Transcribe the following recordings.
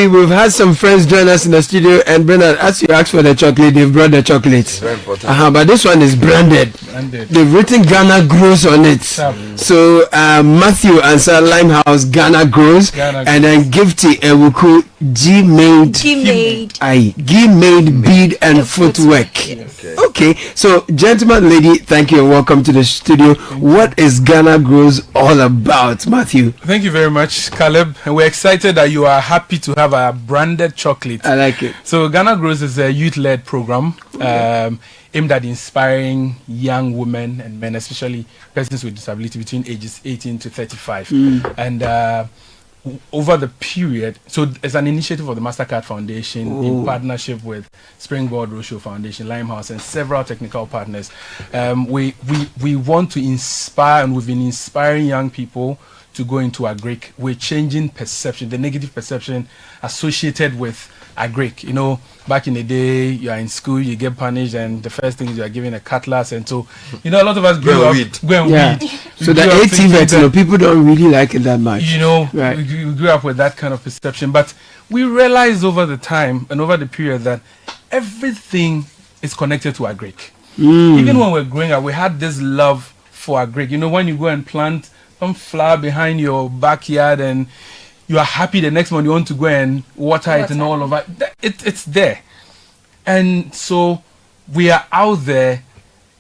We've had some friends join us in the studio, and Bernard, as you asked for the chocolate, they've brought the chocolates. Very important. But this one is branded. They've written Ghana Grows on it. So Matthew answered Limehouse Ghana Grows, and then Gifty Awuku Gimade, Bead and Footwear. Okay. So gentlemen, lady, thank you and welcome to the studio. What is Ghana Grows all about, Matthew? Thank you very much, Caleb. And we're excited that you are happy to have a branded chocolate. I like it. So Ghana Grows is a youth-led program aimed at inspiring young women and men, especially persons with disability between ages 18 to 35. And over the period, so it's an initiative of the MasterCard Foundation in partnership with Springboard Roadshow Foundation, Limehouse, and several technical partners. We want to inspire, and we've been inspiring young people to go into agric. We're changing perception, the negative perception associated with agric. You know, back in the day, you are in school, you get punished, and the first thing is you are given a cutlass, and so, you know, a lot of us grew up weed. So the ATVET, you know, people don't really like it that much. You know, we grew up with that kind of perception, but we realized over the time and over the period that everything is connected to agric. Even when we're growing up, we had this love for agric. You know, when you go and plant some flower behind your backyard and you are happy the next month you want to go and water it and all of that, it's there. And so we are out there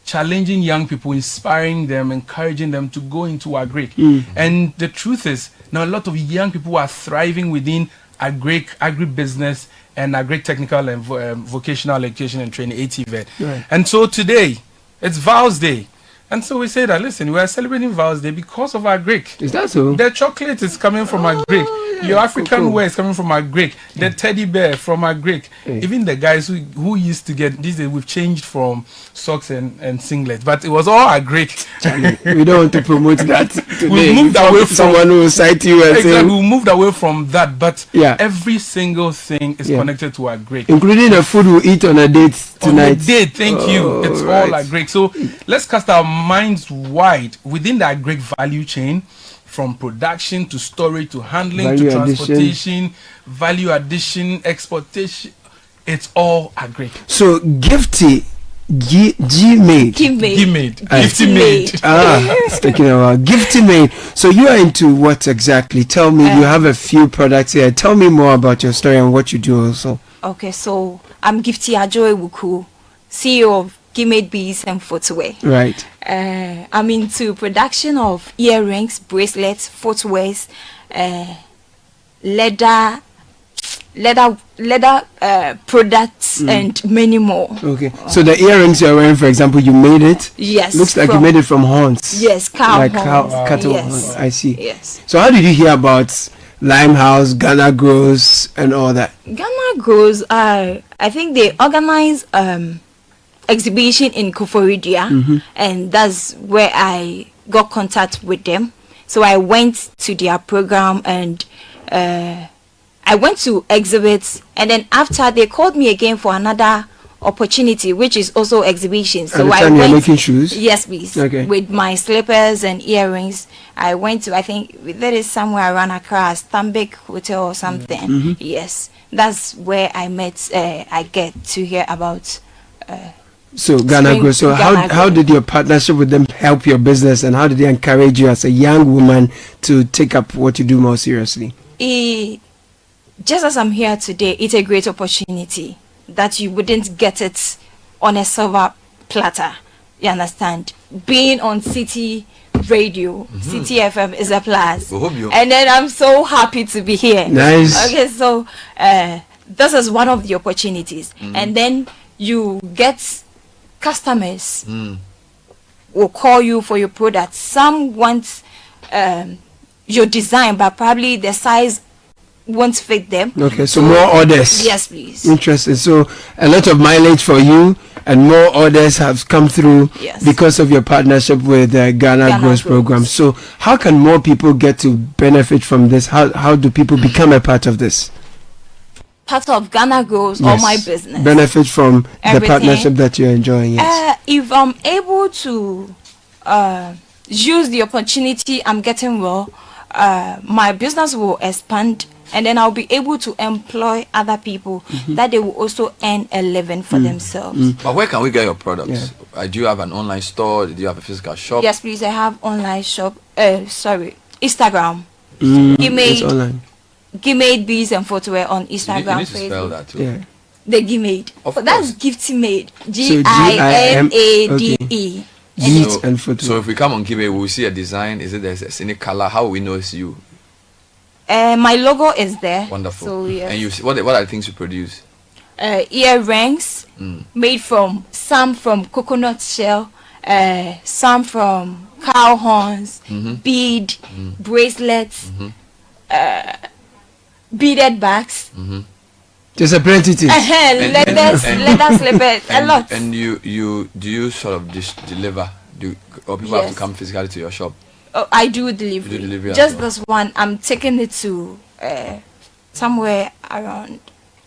challenging young people, inspiring them, encouraging them to go into agric. And the truth is, now a lot of young people are thriving within agribusiness and agric technical and vocational education and training, ATVET. And so today, it's Val's Day. And so we say that, listen, we are celebrating Val's Day because of agric. Is that so? The chocolate is coming from agric. Your African wear is coming from agric. The teddy bear from agric. Even the guys who used to get, these days we've changed from socks and singlets, but it was all agric. We don't want to promote that today. We moved away from someone who will cite you and say, we moved away from that, but every single thing is connected to agric. Including the food we eat on a date tonight. On a date, thank you. It's all agric. So let's cast our minds wide within the agric value chain, from production to storage to handling to transportation, value addition, exportation. It's all agric. So Gifty Gimade. Gifty Made. It's taking a while. Gifty Made. So you are into what exactly? Tell me. You have a few products here. Tell me more about your story and what you do also. Okay, so I'm Gifty Awuku, CEO of Gimade, Beads and Footwear. Right. I'm into production of earrings, bracelets, footwears, leather products, and many more. Okay. So the earrings you're wearing, for example, you made it? Yes. Looks like you made it from horns. Yes, cow horns. Cattle horns. I see. Yes. So how did you hear about Limehouse, Ghana Grows, and all that? Ghana Grows, I think they organize exhibition in Koforidua, and that's where I got contact with them. So I went to their program and I went to exhibits, and then after they called me again for another opportunity, which is also exhibition. So I went. Making shoes? Yes, please. Okay. With my slippers and earrings, I went to, I think that is somewhere around Accra, Stambik Hotel or something. Yes, that's where I met. I get to hear about. So Ghana Grows. So how did your partnership with them help your business, and how did they encourage you as a young woman to take up what you do more seriously? Just as I'm here today, it's a great opportunity that you wouldn't get it on a silver platter. You understand? Being on City Radio, City FM is a plus. And then I'm so happy to be here. Nice. Okay, so this is one of the opportunities. And then you get customers will call you for your product. Some want your design, but probably the size won't fit them. Okay, so more orders. Yes, please. Interesting. So a lot of mileage for you, and more orders have come through because of your partnership with the Ghana Grows program. So how can more people get to benefit from this? How do people become a part of this? Part of Ghana Grows or my business. Benefit from the partnership that you're enjoying. Yes. If I'm able to use the opportunity I'm getting, my business will expand and then I'll be able to employ other people that they will also earn a living for themselves. But where can we get your products? Do you have an online store? Do you have a physical shop? Yes, please. I have online shop. Instagram. It's online. Gimade Beads and Footwear on Instagram. You need to spell that too. Yeah. The Gimade. Of That's course. Gifty Made. Gimade. Gimade. Beads and Footwear. So if we come on Gimade, we'll see a design. Is it there's any color? How will we know it's you? My logo is there. Wonderful. So yes. And you see, what are the things you produce? Earrings made from some from coconut shell, some from cow horns, bead, bracelets, beaded bags. There's a plenty. Leather slippers, a lot. And do you sort of deliver? Or people have to come physically to your shop? Oh, I do delivery. You do delivery Just as well. this one, I'm taking it to somewhere around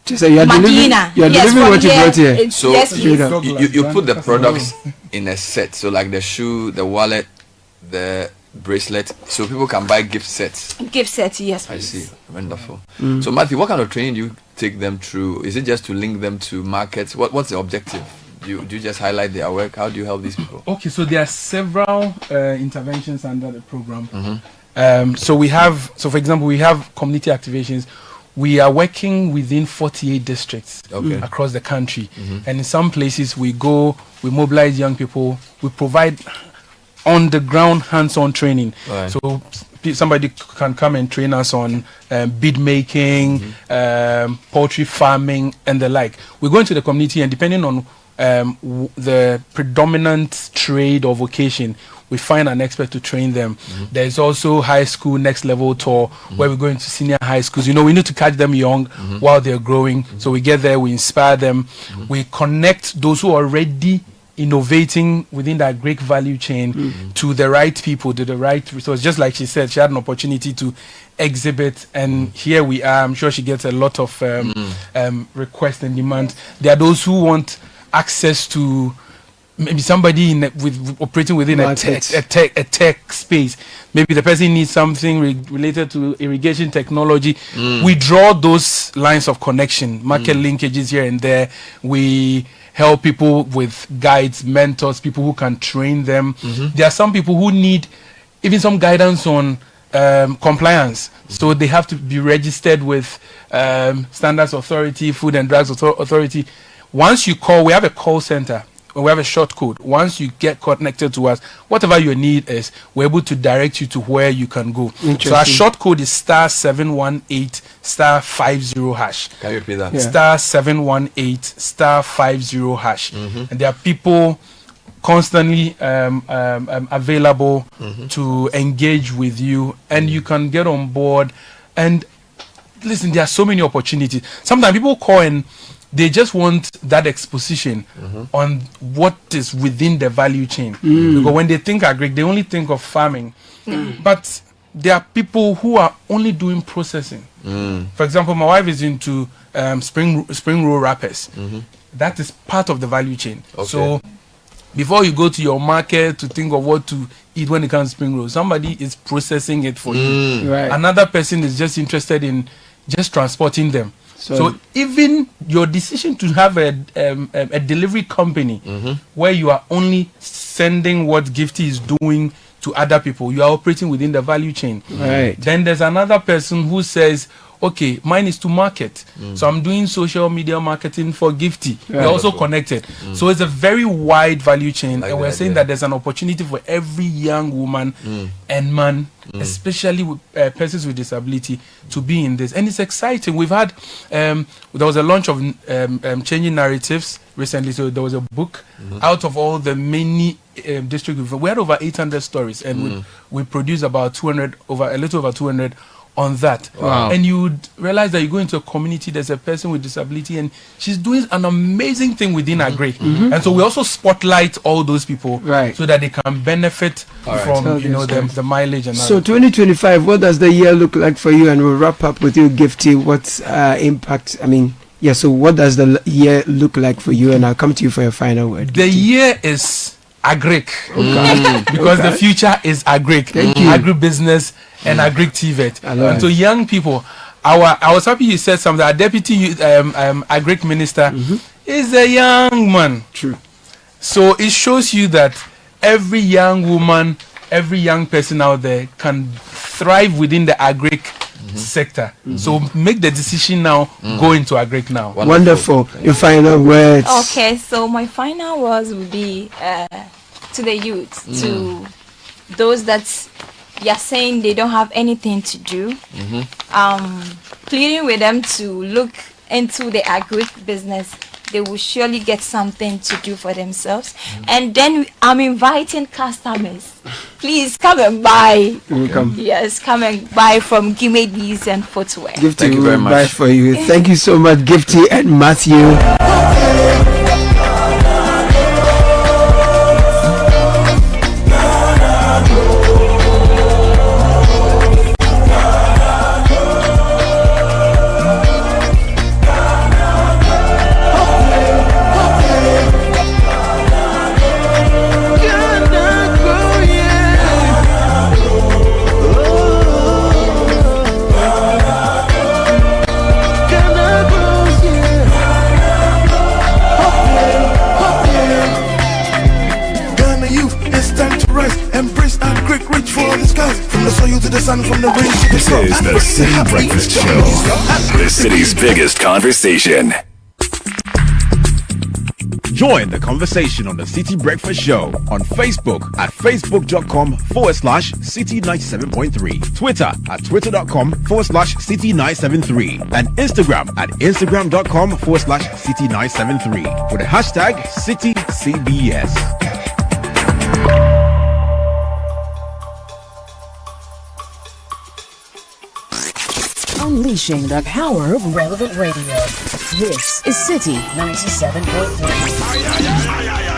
Just you're Medina. delivering what you brought here. So yes, please. you put the products in a set. So like the shoe, the wallet, the bracelet, so people can buy gift sets. Gift set, yes, I please. see. Wonderful. So Matthew, what kind of training do you take them through? Is it just to link them to markets? What's the objective? Do you just highlight their work? How do you help these people? Okay, so there are several interventions under the program. So for example, we have community activations. We are working within 48 districts across the country, and in some places we go, we mobilize young people, we provide on the ground hands-on training. Right. So somebody can come and train us on bead making, poultry farming, and the like. We go into the community, and depending on the predominant trade or vocation, we find an expert to train them. There's also high school next level tour where we go into senior high schools. You know, we need to catch them young while they're growing. So we get there, we inspire them, we connect those who are already innovating within that great value chain to the right people, to the right resource. Just like she said, she had an opportunity to exhibit, and here we are. I'm sure she gets a lot of requests and demands. There are those who want access to maybe somebody with operating within a tech space. Maybe the person needs something related to irrigation technology. We draw those lines of connection, market linkages here and there. We help people with guides, mentors, people who can train them. There are some people who need even some guidance on compliance. So they have to be registered with Standards Authority, Food and Drugs Authority. Once you call, we have a call center. We have a short code. Once you get connected to us, whatever your need is, we're able to direct you to where you can go. So our short code is *718 *50#. Can you repeat that? *718 *50#. And there are people constantly available to engage with you, and you can get on board. And listen, there are so many opportunities. Sometimes people call and they just want that exposition on what is within the value chain. Because when they think agri, they only think of farming. But there are people who are only doing processing. For example, my wife is into spring roll wrappers. That is part of the value chain. So before you go to your market to think of what to eat when it comes to spring roll, somebody is processing it for you. Right. Another person is just interested in just transporting them. So even your decision to have a delivery company where you are only sending what Gifty is doing to other people, you are operating within the value chain. Right. Then there's another person who says, okay, mine is to market. So I'm doing social media marketing for Gifty. We're also connected. So it's a very wide value chain. And we're saying that there's an opportunity for every young woman and man, especially with persons with disability, to be in this. And it's exciting. We've had, there was a launch of Changing Narratives recently. So there was a book out of all the many districts. We had over 800 stories, and we produced about a little over 200 on that. And you would realize that you go into a community, there's a person with disability, and she's doing an amazing thing within agri. And so we also spotlight all those people so that they can benefit from the mileage and so 2025, what does the year look like for you? And we'll wrap up with you, Gifty. What's impact? So what does the year look like for you? And I'll come to you for your final word. The year is agric, because the future is agric, agribusiness and agric TVET. And so young people, I was happy you said something. Our deputy agric minister is a young man. True. So it shows you that every young woman, every young person out there can thrive within the agric sector. So make the decision now, go into agric now. Wonderful. Your final words. Okay, so my final words would be to the youth, to those that you're saying they don't have anything to do, pleading with them to look into the agric business. They will surely get something to do for themselves. And then I'm inviting customers. Please come and buy. Welcome. Yes, come and buy from Gimade and Footwear. Gifty, thank you very much. Buy for you. Thank you so much, Gifty and Matthew. This is the City Breakfast Show, the city's biggest conversation. Join the conversation on the City Breakfast Show on Facebook at facebook.com/City97.3, Twitter at twitter.com/City973, and Instagram at instagram.com/City973 with the hashtag CityCBS. Unleashing the power of relevant radio. This is City 97.3.